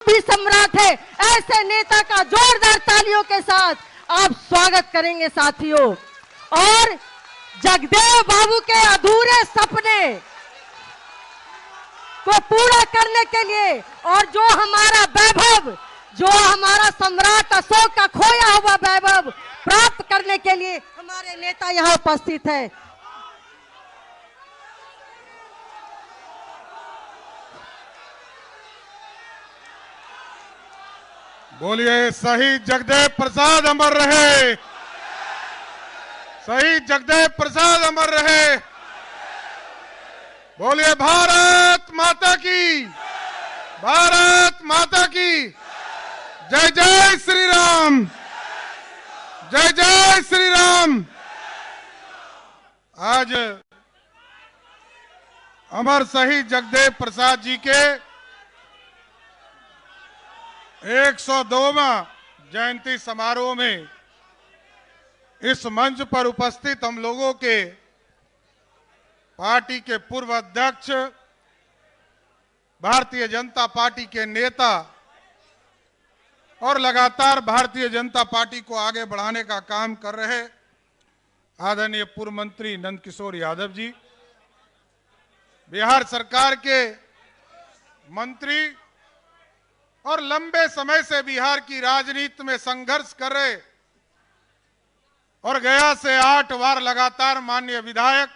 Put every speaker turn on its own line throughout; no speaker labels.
भी सम्राट है, ऐसे नेता का जोरदार तालियों के साथ आप स्वागत करेंगे साथियों। और जगदेव बाबू के अधूरे सपने को पूरा करने के लिए और जो हमारा वैभव, जो हमारा सम्राट अशोक का खोया हुआ वैभव प्राप्त करने के लिए हमारे नेता यहाँ उपस्थित है।
बोलिए शहीद जगदेव प्रसाद अमर रहे, शहीद जगदेव प्रसाद अमर रहे। बोलिए भारत माता की, भारत माता की जय जय श्री राम, जय जय श्री राम। आज अमर शहीद जगदेव प्रसाद जी के 102वां जयंती समारोह में इस मंच पर उपस्थित हम लोगों के पार्टी के पूर्व अध्यक्ष, भारतीय जनता पार्टी के नेता और लगातार भारतीय जनता पार्टी को आगे बढ़ाने का काम कर रहे आदरणीय पूर्व मंत्री नंदकिशोर यादव जी, बिहार सरकार के मंत्री और लंबे समय से बिहार की राजनीति में संघर्ष कर रहे और गया से 8 बार लगातार माननीय विधायक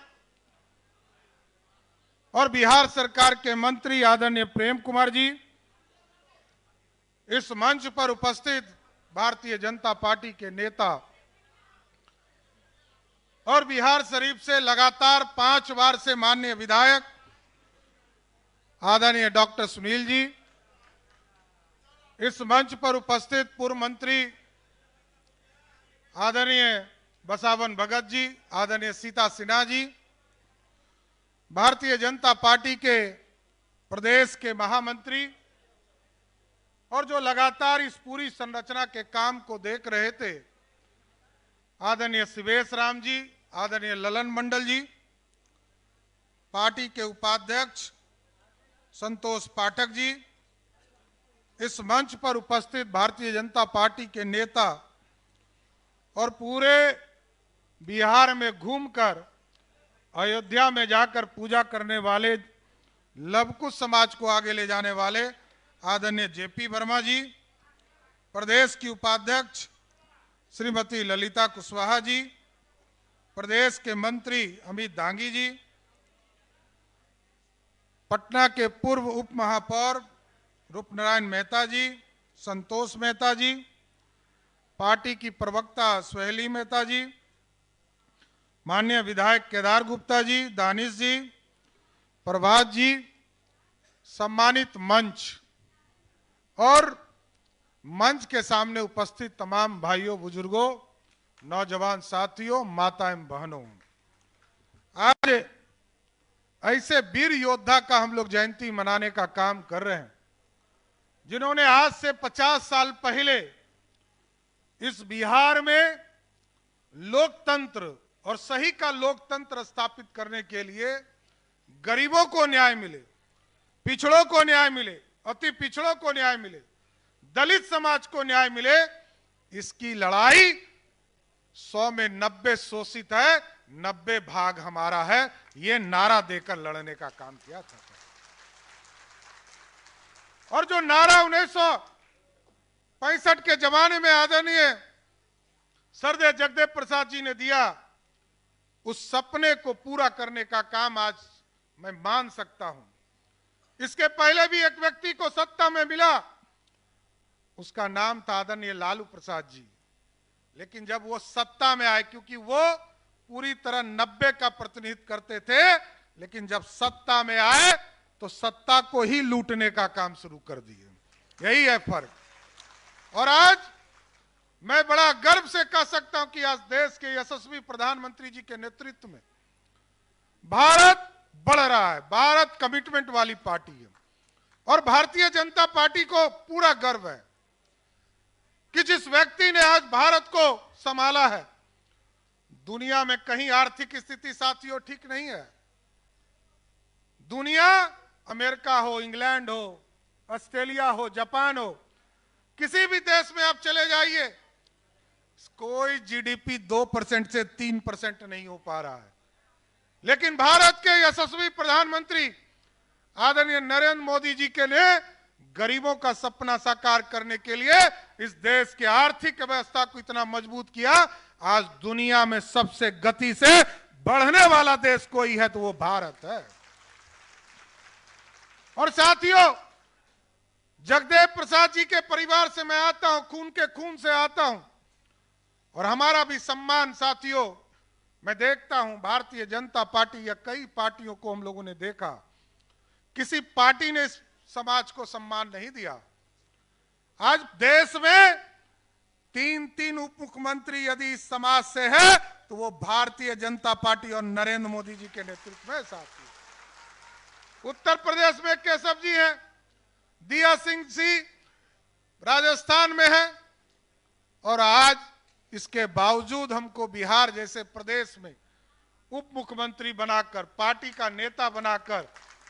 और बिहार सरकार के मंत्री आदरणीय प्रेम कुमार जी, इस मंच पर उपस्थित भारतीय जनता पार्टी के नेता और बिहार शरीफ से लगातार 5 बार से माननीय विधायक आदरणीय डॉक्टर सुनील जी, इस मंच पर उपस्थित पूर्व मंत्री आदरणीय बसावन भगत जी, आदरणीय सीता सिन्हा जी, भारतीय जनता पार्टी के प्रदेश के महामंत्री और जो लगातार इस पूरी संरचना के काम को देख रहे थे आदरणीय शिवेश राम जी, आदरणीय ललन मंडल जी, पार्टी के उपाध्यक्ष संतोष पाठक जी, इस मंच पर उपस्थित भारतीय जनता पार्टी के नेता और पूरे बिहार में घूमकर अयोध्या में जाकर पूजा करने वाले, लवकुश समाज को आगे ले जाने वाले आदरणीय जेपी वर्मा जी, प्रदेश की उपाध्यक्ष श्रीमती ललिता कुशवाहा जी, प्रदेश के मंत्री अमित दांगी जी, पटना के पूर्व उप महापौर रूपनारायण मेहता जी, संतोष मेहता जी, पार्टी की प्रवक्ता सुहेली मेहता जी, माननीय विधायक केदार गुप्ता जी, दानिश जी, प्रभात जी, सम्मानित मंच और मंच के सामने उपस्थित तमाम भाइयों, बुजुर्गों, नौजवान साथियों, माता एवं बहनों, आज ऐसे वीर योद्धा का हम लोग जयंती मनाने का काम कर रहे हैं जिन्होंने आज से 50 साल पहले इस बिहार में लोकतंत्र और सही का लोकतंत्र स्थापित करने के लिए गरीबों को न्याय मिले, पिछड़ों को न्याय मिले, अति पिछड़ों को न्याय मिले, दलित समाज को न्याय मिले, इसकी लड़ाई 100 में 90 शोषित है, 90 भाग हमारा है, ये नारा देकर लड़ने का काम किया था। और जो नारा 1965 के जमाने में आदरणीय सरदेव जगदेव प्रसाद जी ने दिया, उस सपने को पूरा करने का काम आज मैं मान सकता हूं। इसके पहले भी एक व्यक्ति को सत्ता में मिला, उसका नाम था आदरणीय लालू प्रसाद जी, लेकिन जब वो सत्ता में आए, क्योंकि वो पूरी तरह 90 का प्रतिनिधित्व करते थे, लेकिन जब सत्ता में आए तो सत्ता को ही लूटने का काम शुरू कर दिए। यही है फर्क। और आज मैं बड़ा गर्व से कह सकता हूं कि आज देश के यशस्वी प्रधानमंत्री जी के नेतृत्व में भारत बढ़ रहा है। भारत कमिटमेंट वाली पार्टी है और भारतीय जनता पार्टी को पूरा गर्व है कि जिस व्यक्ति ने आज भारत को संभाला है। दुनिया में कहीं आर्थिक स्थिति साथियों ठीक नहीं है। दुनिया, अमेरिका हो, इंग्लैंड हो, ऑस्ट्रेलिया हो, जापान हो, किसी भी देश में आप चले जाइए, कोई जीडीपी 2% से 3% नहीं हो पा रहा है। लेकिन भारत के यशस्वी प्रधानमंत्री आदरणीय नरेंद्र मोदी जी के लिए गरीबों का सपना साकार करने के लिए इस देश की आर्थिक व्यवस्था को इतना मजबूत किया। आज दुनिया में सबसे गति से बढ़ने वाला देश कोई है तो वो भारत है। और साथियों, जगदेव प्रसाद जी के परिवार से मैं आता हूं, खून के खून से आता हूं, और हमारा भी सम्मान साथियों, मैं देखता हूं भारतीय जनता पार्टी या कई पार्टियों को हम लोगों ने देखा, किसी पार्टी ने इस समाज को सम्मान नहीं दिया। आज देश में 3 उप मुख्यमंत्री यदि इस समाज से है तो वो भारतीय जनता पार्टी और नरेंद्र मोदी जी के नेतृत्व में साथी। उत्तर प्रदेश में केशव जी हैं, दिया सिंह जी राजस्थान में है, और आज इसके बावजूद हमको बिहार जैसे प्रदेश में उप मुख्यमंत्री बनाकर, पार्टी का नेता बनाकर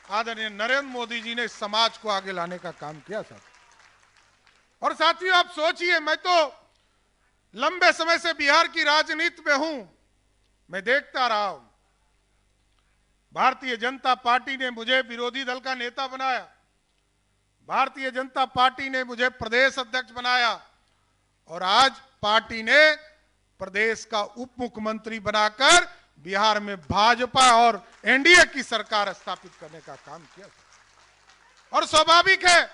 आदरणीय नरेंद्र मोदी जी ने समाज को आगे लाने का काम किया सर। और साथियों, आप सोचिए, मैं तो लंबे समय से बिहार की राजनीति में हूं, मैं देखता रहा हूं, भारतीय जनता पार्टी ने मुझे विरोधी दल का नेता बनाया, भारतीय जनता पार्टी ने मुझे प्रदेश अध्यक्ष बनाया, और आज पार्टी ने प्रदेश का उप मुख्यमंत्री बनाकर बिहार में भाजपा और एनडीए की सरकार स्थापित करने का काम किया। और स्वाभाविक है,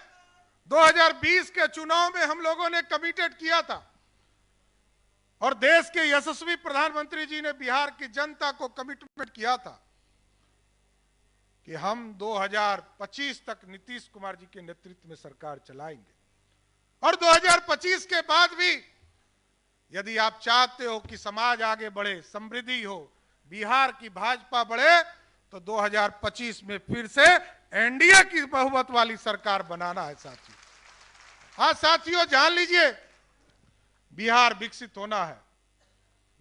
2020 के चुनाव में हम लोगों ने कमिटेड किया था, और देश के यशस्वी प्रधानमंत्री जी ने बिहार की जनता को कमिटमेंट किया था कि हम 2025 तक नीतीश कुमार जी के नेतृत्व में सरकार चलाएंगे। और 2025 के बाद भी यदि आप चाहते हो कि समाज आगे बढ़े, समृद्धि हो, बिहार की भाजपा बढ़े, तो 2025 में फिर से एनडीए की बहुमत वाली सरकार बनाना है साथियों। हाँ साथियों, जान लीजिए, बिहार विकसित होना है,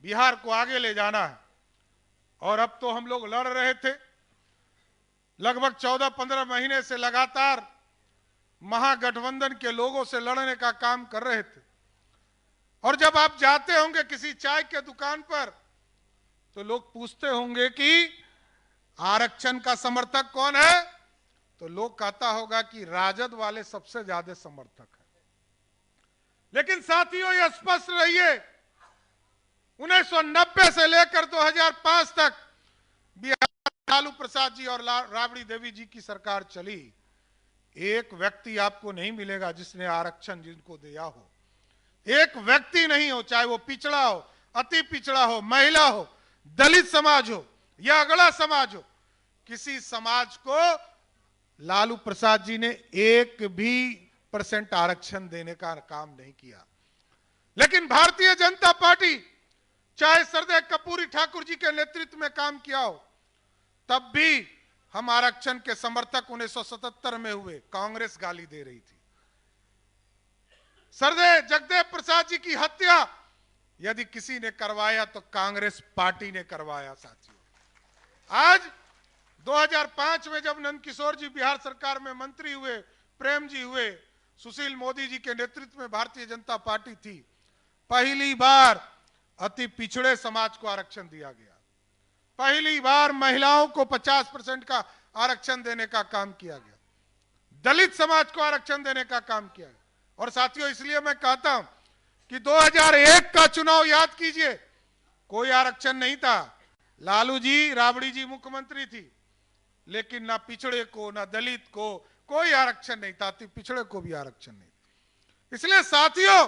बिहार को आगे ले जाना है। और अब तो हम लोग लड़ रहे थे, लगभग 14-15 महीने से लगातार महागठबंधन के लोगों से लड़ने का काम कर रहे थे। और जब आप जाते होंगे किसी चाय के दुकान पर, तो लोग पूछते होंगे कि आरक्षण का समर्थक कौन है, तो लोग कहता होगा कि राजद वाले सबसे ज्यादा समर्थक है। लेकिन साथियों, यह स्पष्ट रहिए, 1990 से लेकर 2005 तक बिहार लालू प्रसाद जी और राबड़ी देवी जी की सरकार चली। एक व्यक्ति आपको नहीं मिलेगा जिसने आरक्षण जिनको दिया हो, एक व्यक्ति नहीं हो, चाहे वो पिछड़ा हो, अति पिछड़ा हो, महिला हो, दलित समाज हो या अगड़ा समाज हो, किसी समाज को लालू प्रसाद जी ने 1% आरक्षण देने का काम नहीं किया। लेकिन भारतीय जनता पार्टी, चाहे सरदेव कपूरी ठाकुर जी के नेतृत्व में काम किया हो, तब भी हम आरक्षण के समर्थक 1977 में हुए, कांग्रेस गाली दे रही थी। सरदेव जगदेव प्रसाद जी की हत्या यदि किसी ने करवाया तो कांग्रेस पार्टी ने करवाया साथियों। आज 2005 में जब नंदकिशोर जी बिहार सरकार में मंत्री हुए, प्रेम जी हुए, सुशील मोदी जी के नेतृत्व में भारतीय जनता पार्टी थी, पहली बार अति पिछड़े समाज को आरक्षण दिया गया, पहली बार महिलाओं को 50% का आरक्षण देने का काम किया गया, दलित समाज को आरक्षण देने का काम किया गया। और साथियों, इसलिए मैं कहता हूं कि 2001 का चुनाव याद कीजिए, कोई आरक्षण नहीं था, लालू जी, राबड़ी जी मुख्यमंत्री थी, लेकिन ना पिछड़े को, ना दलित को कोई आरक्षण नहीं था, पिछड़े को भी आरक्षण नहीं। इसलिए साथियों,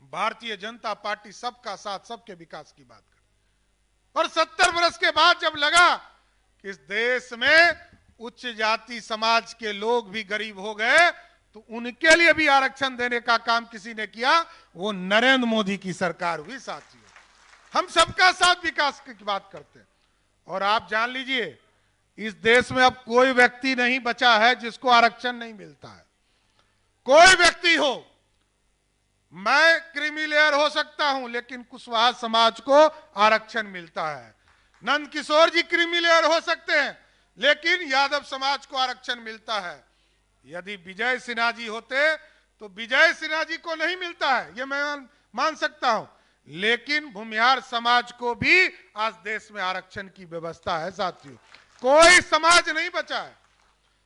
भारतीय जनता पार्टी सबका साथ, सबके विकास की बात कर, और 70 वर्ष के बाद जब लगा कि इस देश में उच्च जाति समाज के लोग भी गरीब हो गए, तो उनके लिए भी आरक्षण देने का काम किसी ने किया, वो नरेंद्र मोदी की सरकार हुई साथियों। हम सबका साथ विकास की बात करते हैं। और आप जान लीजिए, इस देश में अब कोई व्यक्ति नहीं बचा है जिसको आरक्षण नहीं मिलता है। कोई व्यक्ति हो, मैं क्रीमी लेयर हो सकता हूं, लेकिन कुशवाहा समाज को आरक्षण मिलता है। नंदकिशोर जी क्रीमी लेयर हो सकते हैं, लेकिन यादव समाज को आरक्षण मिलता है। यदि विजय सिन्हा जी होते तो विजय सिन्हा जी को नहीं मिलता है, ये मैं मान सकता हूं, लेकिन भूमिहार समाज को भी आज देश में आरक्षण की व्यवस्था है साथियों। कोई समाज नहीं बचा है,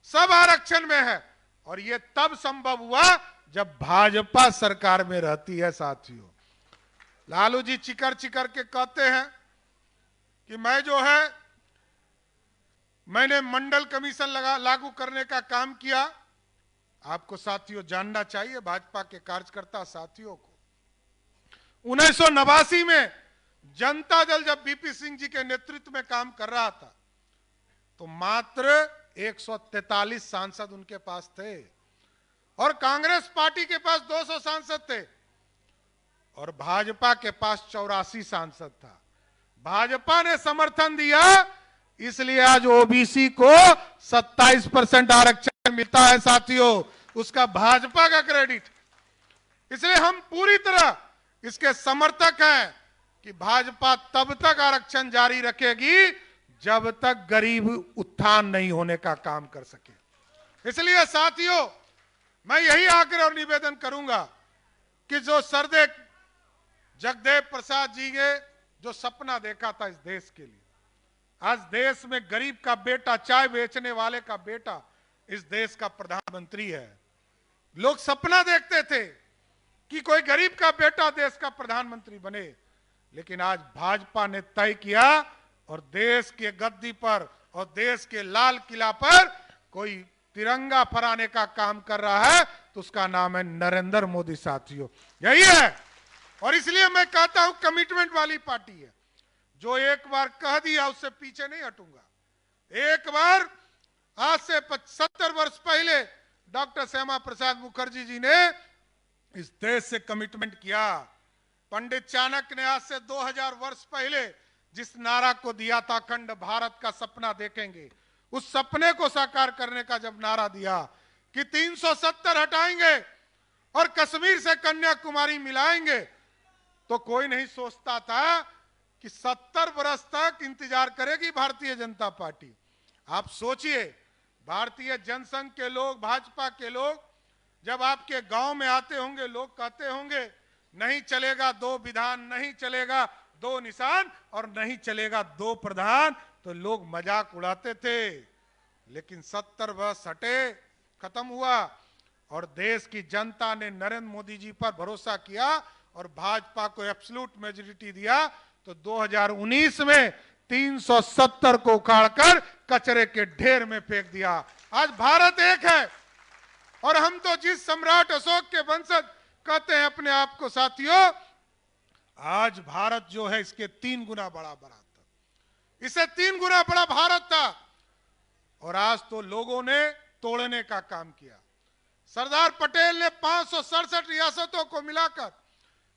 सब आरक्षण में है। और ये तब संभव हुआ जब भाजपा सरकार में रहती है साथियों। लालू जी चिकर चिकर के कहते हैं कि मैंने मंडल कमीशन लागू करने का काम किया। आपको साथियों जानना चाहिए, भाजपा के कार्यकर्ता साथियों को, 1989 में जनता दल जब बीपी सिंह जी के नेतृत्व में काम कर रहा था तो मात्र 143 सांसद उनके पास थे और कांग्रेस पार्टी के पास 200 सांसद थे और भाजपा के पास 84 सांसद था। भाजपा ने समर्थन दिया, इसलिए आज ओबीसी को 27% आरक्षण मिलता है साथियों, उसका भाजपा का क्रेडिट। इसलिए हम पूरी तरह इसके समर्थक हैं कि भाजपा तब तक आरक्षण जारी रखेगी जब तक गरीब उत्थान नहीं होने का काम कर सके। इसलिए साथियों मैं यही आग्रह और निवेदन करूंगा कि जो सरदेव जगदेव प्रसाद जी ने जो सपना देखा था इस देश के लिए, आज देश में गरीब का बेटा, चाय बेचने वाले का बेटा इस देश का प्रधानमंत्री है। लोग सपना देखते थे कि कोई गरीब का बेटा देश का प्रधानमंत्री बने, लेकिन आज भाजपा ने तय किया और देश के गद्दी पर और देश के लाल किला पर कोई तिरंगा फहराने का काम कर रहा है, तो उसका नाम है नरेंद्र मोदी साथियों। यही है, और इसलिए मैं कहता हूं कमिटमेंट वाली पार्टी है। जो एक बार कह दिया उससे पीछे नहीं हटूंगा। एक बार आज से 70 वर्ष पहले डॉक्टर श्यामा प्रसाद मुखर्जी जी ने इस देश से कमिटमेंट किया। पंडित चाणक्य ने आज से 2000 वर्ष पहले जिस नारा को दिया था, अखंड भारत का सपना देखेंगे, उस सपने को साकार करने का जब नारा दिया कि 370 हटाएंगे और कश्मीर से कन्याकुमारी मिलाएंगे, तो कोई नहीं सोचता था कि 70 वर्ष तक इंतजार करेगी भारतीय जनता पार्टी। आप सोचिए, भारतीय जनसंघ के लोग, भाजपा के लोग जब आपके गांव में आते होंगे, लोग कहते होंगे नहीं चलेगा 2 विधान, नहीं चलेगा 2 निशान और नहीं चलेगा 2 प्रधान, तो लोग मजाक उड़ाते थे। लेकिन 70 वर्ष हटे, खत्म हुआ और देश की जनता ने नरेंद्र मोदी जी पर भरोसा किया और भाजपा को एब्सोल्यूट मेजॉरिटी दिया। तो 2019 में 370 को उखाड़कर कचरे के ढेर में फेंक दिया। आज भारत एक है और हम तो जिस सम्राट अशोक के वंशज कहते हैं अपने आप को साथियों, आज भारत जो है इसके 3 गुना बड़ा था, इससे 3 गुना बड़ा भारत था और आज तो लोगों ने तोड़ने का काम किया। सरदार पटेल ने 567 रियासतों को मिलाकर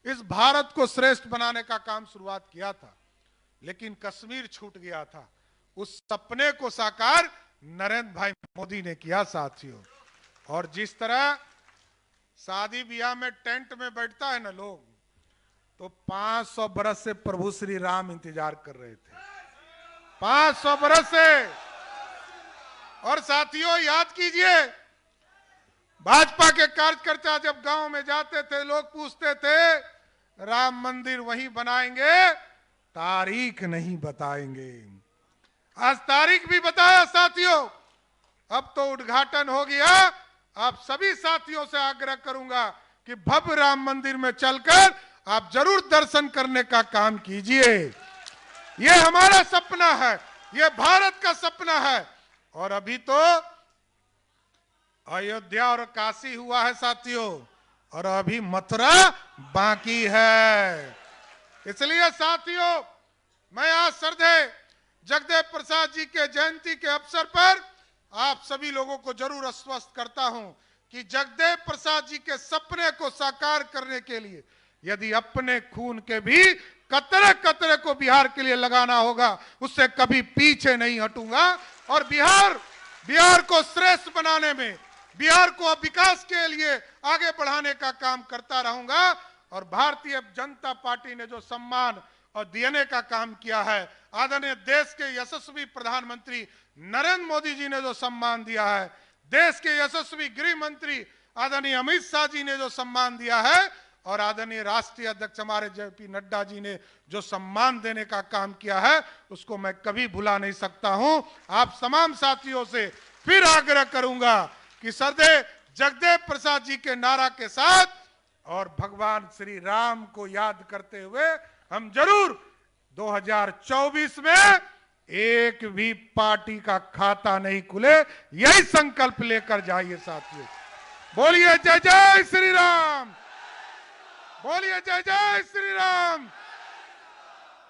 इस भारत को श्रेष्ठ बनाने का काम शुरुआत किया था, लेकिन कश्मीर छूट गया था। उस सपने को साकार नरेंद्र भाई मोदी ने किया साथियों। और जिस तरह शादी ब्याह में टेंट में बैठता है ना लोग, तो 500 बरस से प्रभु श्री राम इंतजार कर रहे थे, 500 बरस से। और साथियों याद कीजिए, भाजपा के कार्यकर्ता जब गांव में जाते थे, लोग पूछते थे राम मंदिर वहीं बनाएंगे, तारीख नहीं बताएंगे। आज तारीख भी बताया साथियों। अब तो उद्घाटन हो गया। आप सभी साथियों से आग्रह करूंगा कि भव्य राम मंदिर में चलकर आप जरूर दर्शन करने का काम कीजिए। ये हमारा सपना है, ये भारत का सपना है। और अभी तो अयोध्या और काशी हुआ है साथियों, और अभी मथुरा बाकी है। इसलिए साथियों मैं आज सरदेव जगदेव प्रसाद जी के जयंती के अवसर पर आप सभी लोगों को जरूर आश्वस्त करता हूं कि जगदेव प्रसाद जी के सपने को साकार करने के लिए यदि अपने खून के भी कतरे कतरे को बिहार के लिए लगाना होगा, उससे कभी पीछे नहीं हटूंगा। और बिहार को श्रेष्ठ बनाने में, बिहार को विकास के लिए आगे बढ़ाने का काम करता रहूंगा। और भारतीय जनता पार्टी ने जो सम्मान और देने का काम किया है, आदरणीय देश के यशस्वी प्रधानमंत्री नरेंद्र मोदी जी ने जो सम्मान दिया है, देश के यशस्वी गृह मंत्री आदरणीय अमित शाह जी ने जो सम्मान दिया है और आदरणीय राष्ट्रीय अध्यक्ष हमारे जेपी नड्डा जी ने जो सम्मान देने का काम किया है, उसको मैं कभी भुला नहीं सकता हूं। आप तमाम साथियों से फिर आग्रह करूंगा कि सरदेव जगदेव प्रसाद जी के नारा के साथ और भगवान श्री राम को याद करते हुए हम जरूर 2024 में एक भी पार्टी का खाता नहीं खुले, यही संकल्प लेकर जाइए साथियों। बोलिए जय जय श्री राम, बोलिए जय जय श्री राम,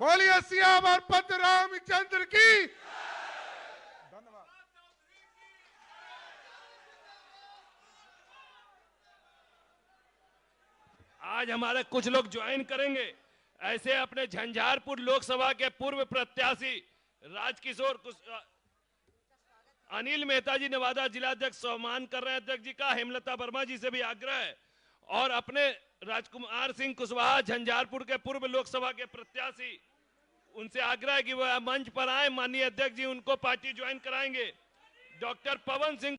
बोलिए सियावर पत्र रामचंद्र की। धन्यवाद।
आज हमारे कुछ लोग ज्वाइन करेंगे, ऐसे अपने झंझारपुर लोकसभा के पूर्व प्रत्याशी राजकिशोर अनिल मेहता जी नवादा जिलाध्यक्ष सम्मान कर रहे हैं अध्यक्ष जी का। हेमलता वर्मा जी से भी आग्रह है और अपने राजकुमार सिंह कुशवाहा झंझारपुर के पूर्व लोकसभा के प्रत्याशी, उनसे आग्रह है कि वह मंच पर आए। माननीय अध्यक्ष जी उनको पार्टी ज्वाइन कराएंगे। डॉक्टर पवन सिंह